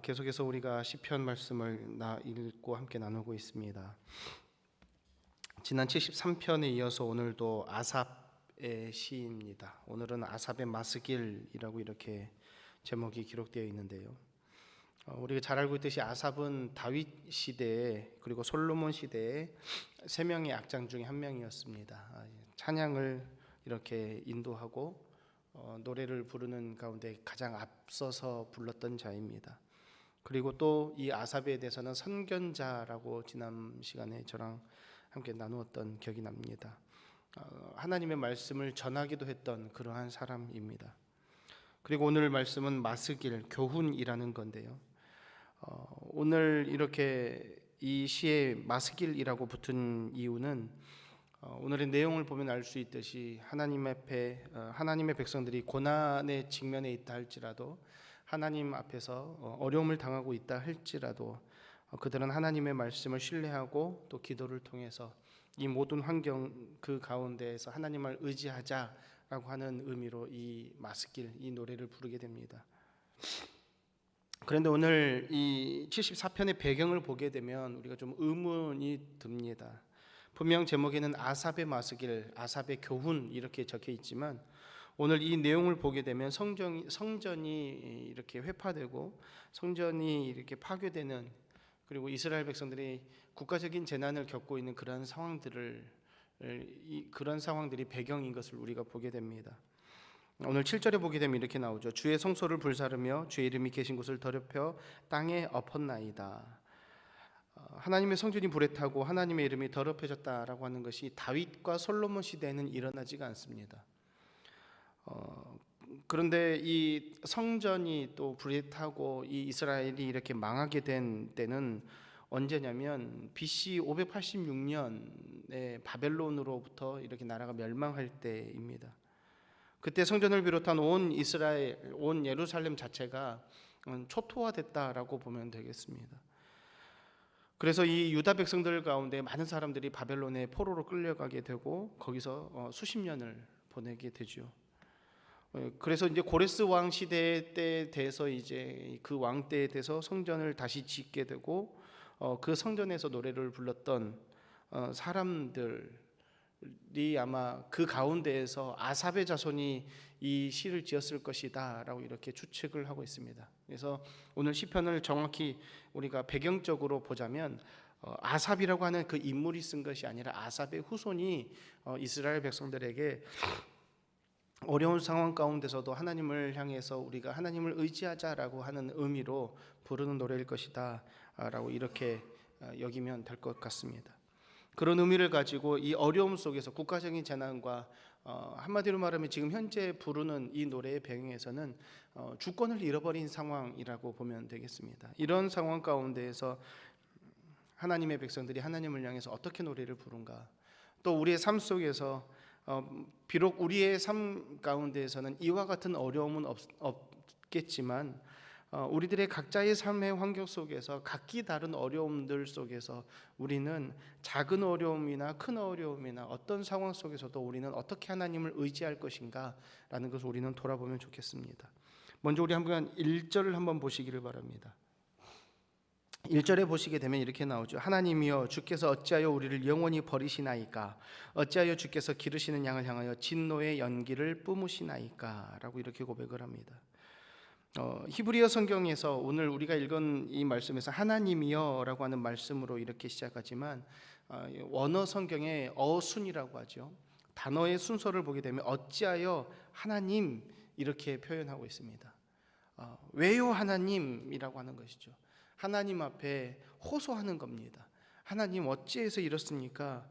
계속해서 우리가 시편 말씀을 읽고 함께 나누고 있습니다. 지난 73편에 이어서 오늘도 아삽의 시입니다. 오늘은 아삽의 마스길이라고 이렇게 제목이 기록되어 있는데요. 우리가 잘 알고 있듯이 아삽은 다윗 시대에 그리고 솔로몬 시대에 세 명의 악장 중에 한 명이었습니다. 찬양을 이렇게 인도하고 노래를 부르는 가운데 가장 앞서서 불렀던 자입니다. 그리고 또 이 아삽에 대해서는 선견자라고 지난 시간에 저랑 함께 나누었던 기억이 납니다. 하나님의 말씀을 전하기도 했던 그러한 사람입니다. 그리고 오늘 말씀은 마스길, 교훈이라는 건데요. 오늘 이렇게 이 시에 마스길이라고 붙은 이유는 오늘의 내용을 보면 알 수 있듯이 하나님 앞에 하나님의 백성들이 고난의 직면에 있다 할지라도 하나님 앞에서 어려움을 당하고 있다 할지라도 그들은 하나님의 말씀을 신뢰하고 또 기도를 통해서 이 모든 환경 그 가운데에서 하나님을 의지하자라고 하는 의미로 이 마스길, 이 노래를 부르게 됩니다. 그런데 오늘 이 74편의 배경을 보게 되면 우리가 좀 의문이 듭니다. 분명 제목에는 아삽의 마스길, 아삽의 교훈 이렇게 적혀 있지만 오늘 이 내용을 보게 되면 성전이 이렇게 회파되고 성전이 이렇게 파괴되는, 그리고 이스라엘 백성들이 국가적인 재난을 겪고 있는 그런 상황들이 배경인 것을 우리가 보게 됩니다. 오늘 7절에 보게 되면 이렇게 나오죠. 주의 성소를 불사르며 주의 이름이 계신 곳을 더럽혀 땅에 엎었나이다. 하나님의 성전이 불에 타고 하나님의 이름이 더럽혀졌다라고 하는 것이 다윗과 솔로몬 시대에는 일어나지가 않습니다. 그런데 이 성전이 또 불에 타고 이 이스라엘이 이렇게 망하게 된 때는 언제냐면 BC 586년에 바벨론으로부터 이렇게 나라가 멸망할 때입니다. 그때 성전을 비롯한 온 이스라엘, 온 예루살렘 자체가 초토화됐다라고 보면 되겠습니다. 그래서 이 유다 백성들 가운데 많은 사람들이 바벨론의 포로로 끌려가게 되고 거기서 수십 년을 보내게 되죠. 그래서 이제 고레스 왕 시대 때 돼서 이제 그 왕 때에 돼서 성전을 다시 짓게 되고 그 성전에서 노래를 불렀던 사람들이 아마 그 가운데에서 아삽의 자손이 이 시를 지었을 것이다라고 이렇게 추측을 하고 있습니다. 그래서 오늘 시편을 정확히 우리가 배경적으로 보자면 아삽이라고 하는 그 인물이 쓴 것이 아니라 아삽의 후손이 이스라엘 백성들에게 어려운 상황 가운데서도 하나님을 향해서 우리가 하나님을 의지하자라고 하는 의미로 부르는 노래일 것이다 라고 이렇게 여기면 될 것 같습니다. 그런 의미를 가지고 이 어려움 속에서 국가적인 재난과 한마디로 말하면 지금 현재 부르는 이 노래의 배경에서는 주권을 잃어버린 상황이라고 보면 되겠습니다. 이런 상황 가운데에서 하나님의 백성들이 하나님을 향해서 어떻게 노래를 부른가, 또 우리의 삶 속에서 비록 우리의 삶 가운데에서는 이와 같은 어려움은 없겠지만 우리들의 각자의 삶의 환경 속에서 각기 다른 어려움들 속에서 우리는 작은 어려움이나 큰 어려움이나 어떤 상황 속에서도 우리는 어떻게 하나님을 의지할 것인가 라는 것을 우리는 돌아보면 좋겠습니다. 먼저 우리 한번 1절을 한번 보시기를 바랍니다. 1절에 보시게 되면 이렇게 나오죠. 하나님이여 주께서 어찌하여 우리를 영원히 버리시나이까, 어찌하여 주께서 기르시는 양을 향하여 진노의 연기를 뿜으시나이까 라고 이렇게 고백을 합니다. 히브리어 성경에서 오늘 우리가 읽은 이 말씀에서 하나님이여 라고 하는 말씀으로 이렇게 시작하지만 원어 성경에 어순이라고 하죠. 단어의 순서를 보게 되면 어찌하여 하나님 이렇게 표현하고 있습니다. 왜요 하나님이라고 하는 것이죠. 하나님 앞에 호소하는 겁니다. 하나님 어찌해서 이렇습니까?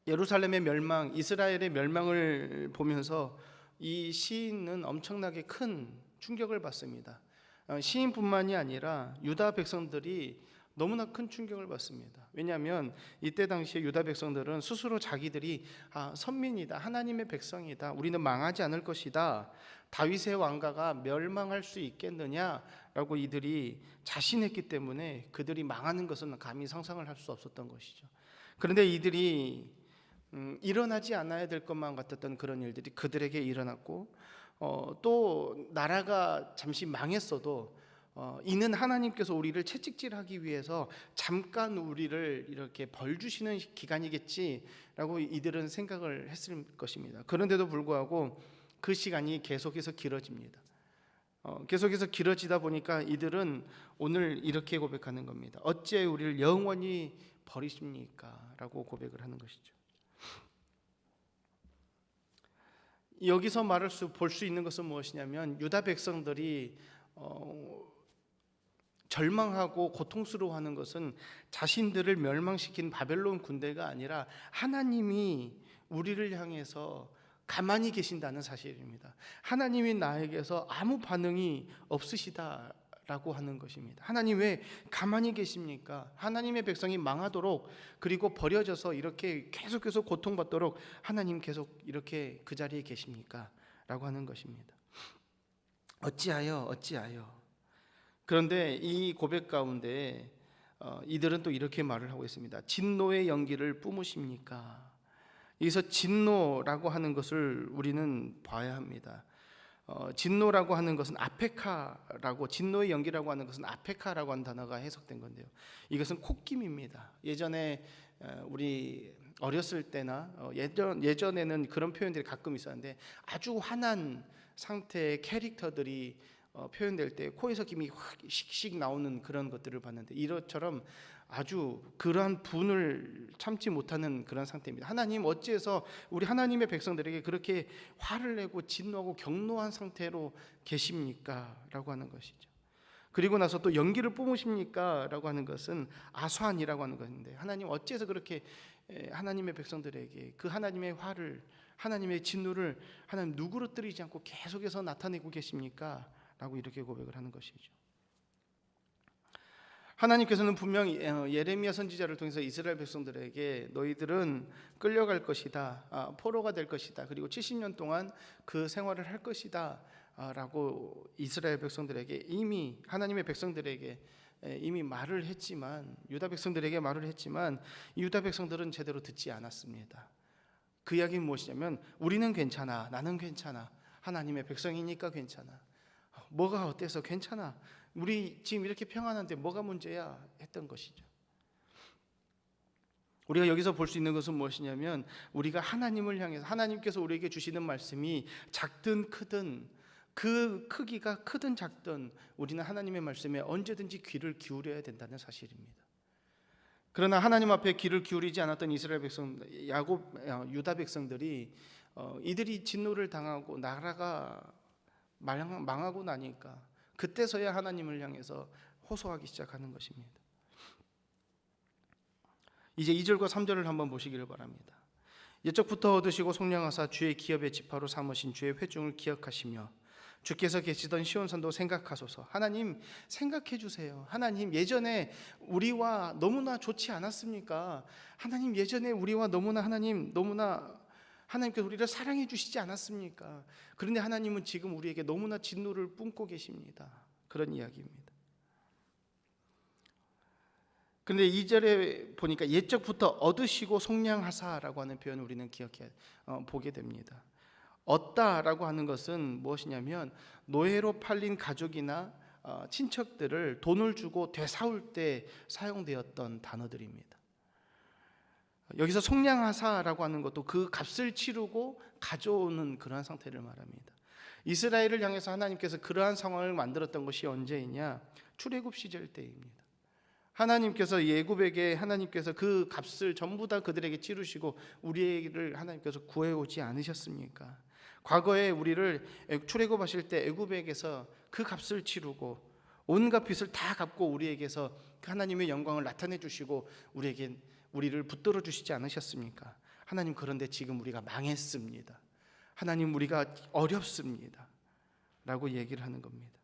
예루살렘의 멸망, 이스라엘의 멸망을 보면서 이 시인은 엄청나게 큰 충격을 받습니다. 시인뿐만이 아니라 유다 백성들이 너무나 큰 충격을 받습니다. 왜냐하면 이때 당시에 유다 백성들은 스스로 자기들이 선민이다, 하나님의 백성이다, 우리는 망하지 않을 것이다, 다윗의 왕가가 멸망할 수 있겠느냐라고 이들이 자신했기 때문에 그들이 망하는 것은 감히 상상을 할 수 없었던 것이죠. 그런데 이들이 일어나지 않아야 될 것만 같았던 그런 일들이 그들에게 일어났고 또 나라가 잠시 망했어도 이는 하나님께서 우리를 채찍질하기 위해서 잠깐 우리를 이렇게 벌 주시는 기간이겠지라고 이들은 생각을 했을 것입니다. 그런데도 불구하고 그 시간이 계속해서 길어집니다. 계속해서 길어지다 보니까 이들은 오늘 이렇게 고백하는 겁니다. 어찌 우리를 영원히 버리십니까? 라고 고백을 하는 것이죠. 여기서 볼 수 있는 것은 무엇이냐면 유다 백성들이 절망하고 고통스러워하는 것은 자신들을 멸망시킨 바벨론 군대가 아니라 하나님이 우리를 향해서 가만히 계신다는 사실입니다. 하나님이 나에게서 아무 반응이 없으시다라고 하는 것입니다. 하나님 왜 가만히 계십니까? 하나님의 백성이 망하도록 그리고 버려져서 이렇게 계속해서 고통받도록 하나님 계속 이렇게 그 자리에 계십니까? 라고 하는 것입니다. 어찌하여 그런데 이 고백 가운데 이들은 또 이렇게 말을 하고 있습니다. 진노의 연기를 뿜으십니까? 여기서 진노라고 하는 것을 우리는 봐야 합니다. 진노라고 하는 것은 아페카라고, 진노의 연기라고 하는 것은 아페카라고 하는 단어가 해석된 건데요. 이것은 콧김입니다. 예전에 우리 어렸을 때나 예전에는 그런 표현들이 가끔 있었는데 아주 화난 상태의 캐릭터들이 표현될 때 코에서 김이 확 씩씩 나오는 그런 것들을 봤는데 이것처럼 아주 그러한 분을 참지 못하는 그런 상태입니다. 하나님 어찌해서 우리 하나님의 백성들에게 그렇게 화를 내고 진노하고 경노한 상태로 계십니까? 라고 하는 것이죠. 그리고 나서 또 연기를 뿜으십니까? 라고 하는 것은 아수안이라고 하는 것인데 하나님 어찌해서 그렇게 하나님의 백성들에게 그 하나님의 화를, 하나님의 진노를 하나님 누그러뜨리지 않고 계속해서 나타내고 계십니까? 라고 이렇게 고백을 하는 것이죠. 하나님께서는 분명히 예레미야 선지자를 통해서 이스라엘 백성들에게 너희들은 끌려갈 것이다, 포로가 될 것이다, 그리고 70년 동안 그 생활을 할 것이다 라고 이스라엘 백성들에게 이미, 하나님의 백성들에게 이미 말을 했지만, 유다 백성들에게 말을 했지만 이 유다 백성들은 제대로 듣지 않았습니다. 그 이야기는 무엇이냐면 우리는 괜찮아, 나는 괜찮아, 하나님의 백성이니까 괜찮아, 뭐가 어때서 괜찮아, 우리 지금 이렇게 평안한데 뭐가 문제야 했던 것이죠. 우리가 여기서 볼 수 있는 것은 무엇이냐면 우리가 하나님을 향해서, 하나님께서 우리에게 주시는 말씀이 작든 크든, 그 크기가 크든 작든 우리는 하나님의 말씀에 언제든지 귀를 기울여야 된다는 사실입니다. 그러나 하나님 앞에 귀를 기울이지 않았던 이스라엘 백성, 유다 백성들이 이들이 진노를 당하고 나라가 망하고 나니까 그때서야 하나님을 향해서 호소하기 시작하는 것입니다. 이제 2절과 3절을 한번 보시기를 바랍니다. 옛적부터 얻으시고 속량하사 주의 기업의 지파로 삼으신 주의 회중을 기억하시며 주께서 계시던 시온산도 생각하소서. 하나님 생각해 주세요. 하나님 예전에 우리와 너무나 좋지 않았습니까? 하나님 예전에 우리와 너무나 하나님께서 우리를 사랑해 주시지 않았습니까? 그런데 하나님은 지금 우리에게 너무나 진노를 뿜고 계십니다. 그런 이야기입니다. 그런데 2절에 보니까 옛적부터 얻으시고 속량하사라고 하는 표현을 우리는 보게 됩니다. 얻다라고 하는 것은 무엇이냐면 노예로 팔린 가족이나 친척들을 돈을 주고 되사올 때 사용되었던 단어들입니다. 여기서 속량하사라고 하는 것도 그 값을 치르고 가져오는 그러한 상태를 말합니다. 이스라엘을 향해서 하나님께서 그러한 상황을 만들었던 것이 언제이냐? 출애굽 시절 때입니다. 하나님께서 예굽에게 하나님께서 그 값을 전부 다 그들에게 치르시고 우리를 하나님께서 구해오지 않으셨습니까? 과거에 우리를 출애굽하실 때 애굽에게서 그 값을 치르고 온갖 빚을 다 갚고 우리에게서 그 하나님의 영광을 나타내 주시고 우리를 붙들어 주시지 않으셨습니까? 하나님 그런데 지금 우리가 망했습니다. 하나님 우리가 어렵습니다. 라고 얘기를 하는 겁니다.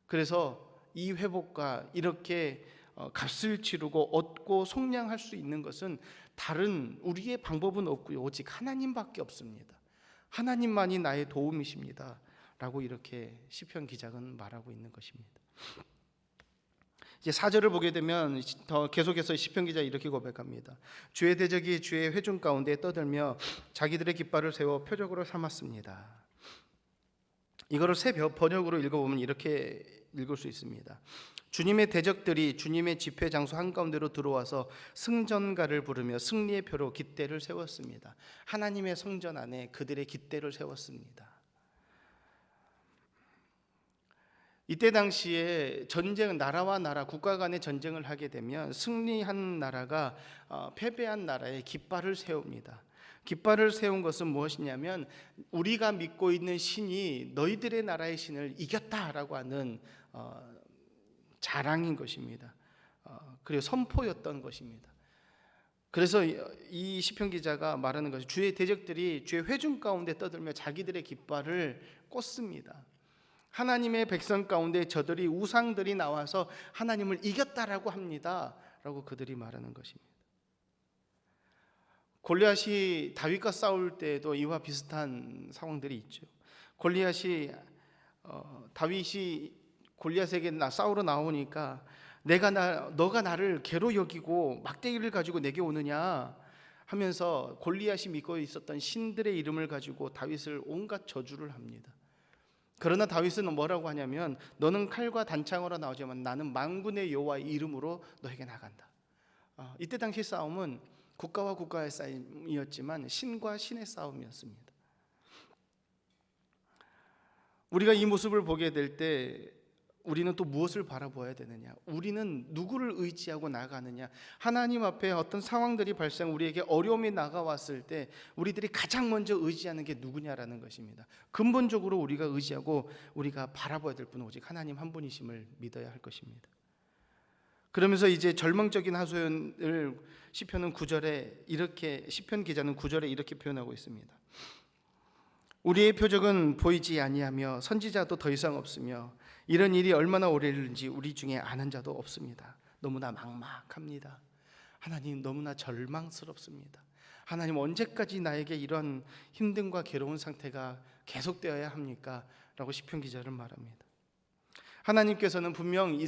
그래서 이 회복과 이렇게 값을 치르고 얻고 속량할 수 있는 것은 다른 우리의 방법은 없고요. 오직 하나님밖에 없습니다. 하나님만이 나의 도움이십니다. 라고 이렇게 시편 기자는 말하고 있는 것입니다. 이제 4절을 보게 되면 더 계속해서 시편 기자 이렇게 고백합니다. 주의 대적이 주의 회중 가운데 떠들며 자기들의 깃발을 세워 표적으로 삼았습니다. 이거를 새 번역으로 읽어보면 이렇게 읽을 수 있습니다. 주님의 대적들이 주님의 집회 장소 한가운데로 들어와서 승전가를 부르며 승리의 표로 깃대를 세웠습니다. 하나님의 성전 안에 그들의 깃대를 세웠습니다. 이때 당시에 전쟁, 나라와 나라, 국가 간의 전쟁을 하게 되면 승리한 나라가 패배한 나라에 깃발을 세웁니다. 깃발을 세운 것은 무엇이냐면 우리가 믿고 있는 신이 너희들의 나라의 신을 이겼다라고 하는 자랑인 것입니다. 그리고 선포였던 것입니다. 그래서 이 시편 기자가 말하는 것이 주의 대적들이 주의 회중 가운데 떠들며 자기들의 깃발을 꽂습니다. 하나님의 백성 가운데 저들이 우상들이 나와서 하나님을 이겼다라고 합니다 라고 그들이 말하는 것입니다. 골리앗이 다윗과 싸울 때도 이와 비슷한 상황들이 있죠. 다윗이 골리앗에게 싸우러 나오니까 너가 나를 개로 여기고 막대기를 가지고 내게 오느냐 하면서 골리앗이 믿고 있었던 신들의 이름을 가지고 다윗을 온갖 저주를 합니다. 그러나 다윗은 뭐라고 하냐면 너는 칼과 단창으로 나오지만 나는 만군의 여호와의 이름으로 너에게 나간다. 이때 당시 싸움은 국가와 국가의 싸움이었지만 신과 신의 싸움이었습니다. 우리가 이 모습을 보게 될 때 우리는 또 무엇을 바라보아야 되느냐? 우리는 누구를 의지하고 나가느냐? 하나님 앞에 어떤 상황들이 우리에게 어려움이 나가왔을 때 우리들이 가장 먼저 의지하는 게 누구냐라는 것입니다. 근본적으로 우리가 의지하고 우리가 바라봐야 될 분은 오직 하나님 한 분이심을 믿어야 할 것입니다. 그러면서 이제 절망적인 하소연을 시편 기자는 9절에 이렇게 표현하고 있습니다. 우리의 표적은 보이지 아니하며 선지자도 더 이상 없으며 이런 일이 얼마나 오래 이르는지 우리 중에 아는 자도 없습니다. 너무나 막막합니다. 하나님 너무나 절망스럽습니다. 하나님 언제까지 나에게 이런 힘듦과 괴로운 상태가 계속되어야 합니까? 라고 시편 기자는 말합니다. 하나님께서는 분명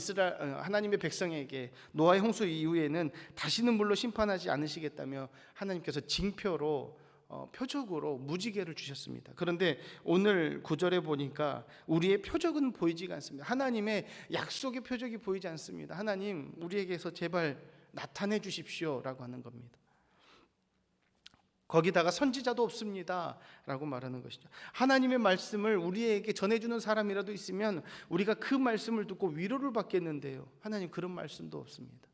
하나님의 백성에게 노아의 홍수 이후에는 다시는 물로 심판하지 않으시겠다며 하나님께서 징표로 표적으로 무지개를 주셨습니다. 그런데 오늘 9절에 보니까 우리의 표적은 보이지가 않습니다. 하나님의 약속의 표적이 보이지 않습니다. 하나님 우리에게서 제발 나타내 주십시오 라고 하는 겁니다. 거기다가 선지자도 없습니다 라고 말하는 것이죠. 하나님의 말씀을 우리에게 전해주는 사람이라도 있으면 우리가 그 말씀을 듣고 위로를 받겠는데요, 하나님 그런 말씀도 없습니다.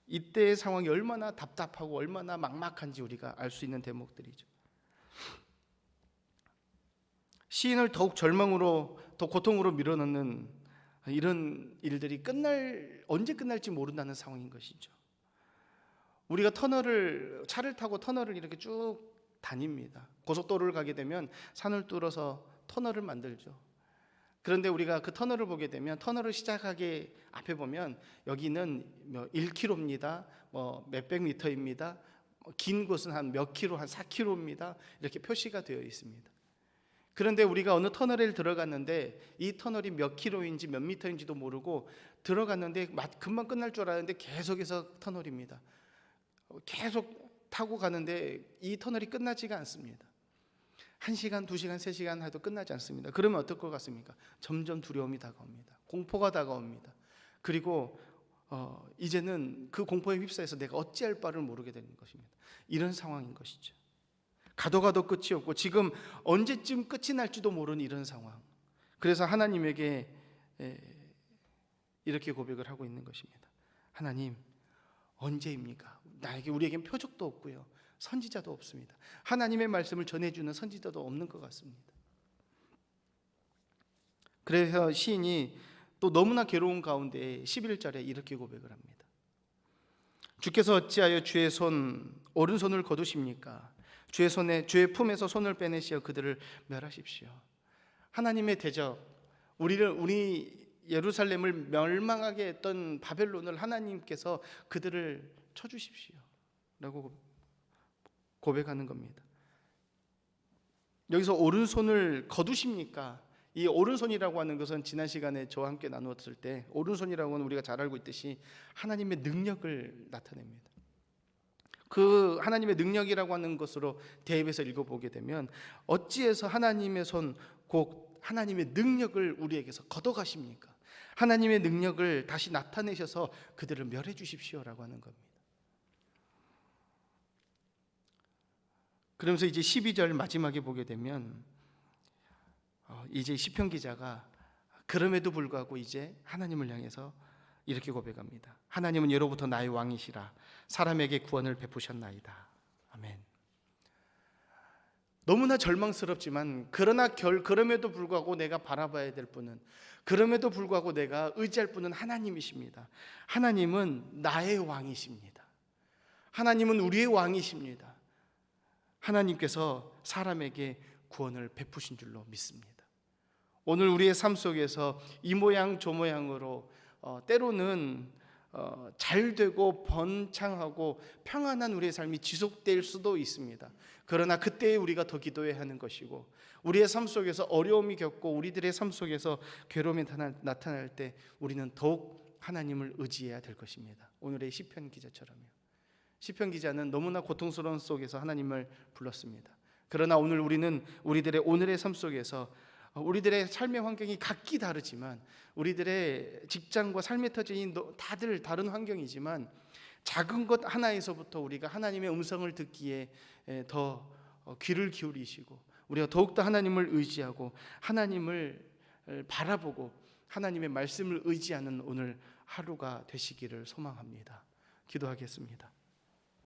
이때의 상황이 얼마나 답답하고 얼마나 막막한지 우리가 알 수 있는 대목들이죠. 시인을 더욱 절망으로, 더 고통으로 밀어넣는 이런 일들이 언제 끝날지 모른다는 상황인 것이죠. 우리가 차를 타고 터널을 이렇게 쭉 다닙니다. 고속도로를 가게 되면 산을 뚫어서 터널을 만들죠. 그런데 우리가 그 터널을 보게 되면 터널을 시작하기 앞에 보면 여기는 1km입니다. 몇백 미터입니다. 긴 곳은 한 몇 킬로, 한 4km입니다. 이렇게 표시가 되어 있습니다. 그런데 우리가 어느 터널에 들어갔는데 이 터널이 몇 킬로인지 몇 미터인지도 모르고 들어갔는데 금방 끝날 줄 알았는데 계속해서 터널입니다. 계속 타고 가는데 이 터널이 끝나지가 않습니다. 1시간, 2시간, 3시간 해도 끝나지 않습니다. 그러면 어떨 것 같습니까? 점점 두려움이 다가옵니다. 공포가 다가옵니다. 그리고 이제는 그 공포에 휩싸여서 내가 어찌할 바를 모르게 되는 것입니다. 이런 상황인 것이죠. 가도 끝이 없고 지금 언제쯤 끝이 날지도 모르는 이런 상황. 그래서 하나님에게 이렇게 고백을 하고 있는 것입니다. 하나님 언제입니까? 우리에겐 표적도 없고요, 선지자도 없습니다. 하나님의 말씀을 전해주는 선지자도 없는 것 같습니다. 그래서 시인이 또 너무나 괴로운 가운데 11절에 이렇게 고백을 합니다. 주께서 어찌하여 주의 오른손을 거두십니까? 주의 품에서 손을 빼내시어 그들을 멸하십시오. 하나님의 대적, 우리 예루살렘을 멸망하게 했던 바벨론을 하나님께서 그들을 쳐주십시오 라고 고백하는 겁니다. 여기서 오른손을 거두십니까? 이 오른손이라고 하는 것은 지난 시간에 저와 함께 나누었을 때 오른손이라고 하는 우리가 잘 알고 있듯이 하나님의 능력을 나타냅니다. 그 하나님의 능력이라고 하는 것으로 대입해서 읽어보게 되면 어찌해서 하나님의 손, 곧 하나님의 능력을 우리에게서 걷어가십니까? 하나님의 능력을 다시 나타내셔서 그들을 멸해 주십시오라고 하는 겁니다. 그러면서 이제 12절 마지막에 보게 되면 이제 시편 기자가 그럼에도 불구하고 이제 하나님을 향해서 이렇게 고백합니다. 하나님은 예로부터 나의 왕이시라. 사람에게 구원을 베푸셨나이다. 아멘. 너무나 절망스럽지만 그럼에도 불구하고 내가 바라봐야 될 분은, 그럼에도 불구하고 내가 의지할 분은 하나님이십니다. 하나님은 나의 왕이십니다. 하나님은 우리의 왕이십니다. 하나님께서 사람에게 구원을 베푸신 줄로 믿습니다. 오늘 우리의 삶 속에서 이 모양 저 모양으로 때로는 잘되고 번창하고 평안한 우리의 삶이 지속될 수도 있습니다. 그러나 그때에 우리가 더 기도해야 하는 것이고, 우리의 삶 속에서 어려움이 겪고 우리들의 삶 속에서 괴로움이 나타날 때 우리는 더욱 하나님을 의지해야 될 것입니다. 오늘의 시편 기자처럼요. 시편 기자는 너무나 고통스러운 속에서 하나님을 불렀습니다. 그러나 오늘 우리는 우리들의 오늘의 삶 속에서 우리들의 삶의 환경이 각기 다르지만, 우리들의 직장과 삶의 터전이 다들 다른 환경이지만, 작은 것 하나에서부터 우리가 하나님의 음성을 듣기에 더 귀를 기울이시고, 우리가 더욱더 하나님을 의지하고 하나님을 바라보고 하나님의 말씀을 의지하는 오늘 하루가 되시기를 소망합니다. 기도하겠습니다.